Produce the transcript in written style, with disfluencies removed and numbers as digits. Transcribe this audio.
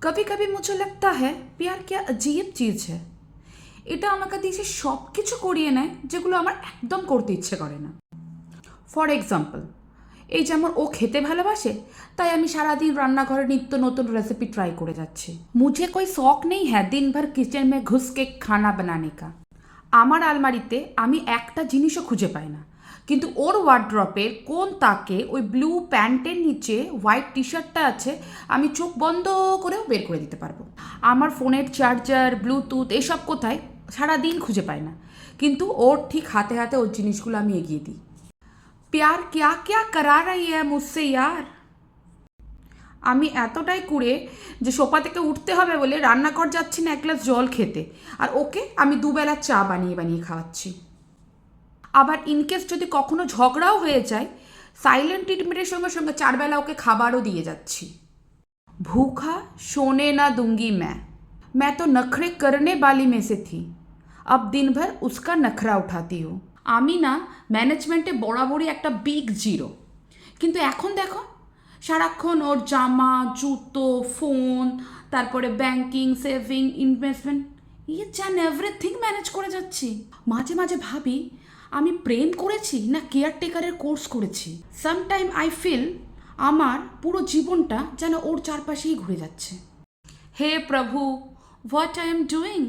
कभी कभी मुझे लगता है प्यार क्या अजीब चीজ है। এটা আমাকে দিয়ে সব কিছু করিয়ে নেয় যেগুলো আমার একদম করতে ইচ্ছে করে না। ফর এক্সাম্পল, এই যেমন ও খেতে ভালোবাসে, তাই আমি সারাদিন রান্নাঘরে নিত্য নতুন রেসিপি ট্রাই করে যাচ্ছি। মুঝে কোই শখ নেই হ্যাঁ দিন ভর কিচেন মে ঘুস কে খানা বানানে কা। আমার আলমারিতে আমি একটা জিনিসও খুঁজে পাই না, কিন্তু ওর ওয়ার্ড্রপের কোন তাকে ওই ব্লু প্যান্টের নিচে হোয়াইট টি শার্টটা আছে, আমি চোখ বন্ধ করেও বের করে দিতে পারবো। আমার ফোনের চার্জার, ব্লুটুথ এসব কোথায় সারাদিন খুঁজে পাই না, কিন্তু ওর ঠিক হাতে হাতে ওর জিনিসগুলো আমি এগিয়ে দিই। প্যার ক্যা ক্যা করা রহি হ্যায় মুঝসে ইয়ার। আমি এতটাই কুড়ে যে সোফা থেকে উঠতে হবে বলে রান্নাঘর যাচ্ছি না এক গ্লাস জল খেতে, আর ওকে আমি দুবেলা চা বানিয়ে বানিয়ে খাওয়াচ্ছি। আবার ইনকেস যদি কখনো ঝগড়াও হয়ে যায়, সাইলেন্ট ট্রিটমেন্টের সঙ্গে সঙ্গে 4 বেলা ওকে খাবারও দিয়ে যাচ্ছি। ভूखा सोने ना दूंगी मैं तो नखरे करने वाली में से थी, अब दिन भर उसका नखरा उठाती हूँ। আমি না ম্যানেজমেন্টে বরাবরই একটা বিগ জিরো, কিন্তু এখন দেখো সারাক্ষণ ওর জামা, জুতো, ফোন, তারপরে banking, saving, investment, each and everything manage করে যাচ্ছি। মাঝে মাঝে ভাবি আমি প্রেম করেছি না কেয়ারটেকারের কোর্স করেছি। সামটাইম আই ফিল আমার পুরো জীবনটা যেন ওর চারপাশেই ঘুরে যাচ্ছে। হে প্রভু, হোয়াট আই এম ডুইং।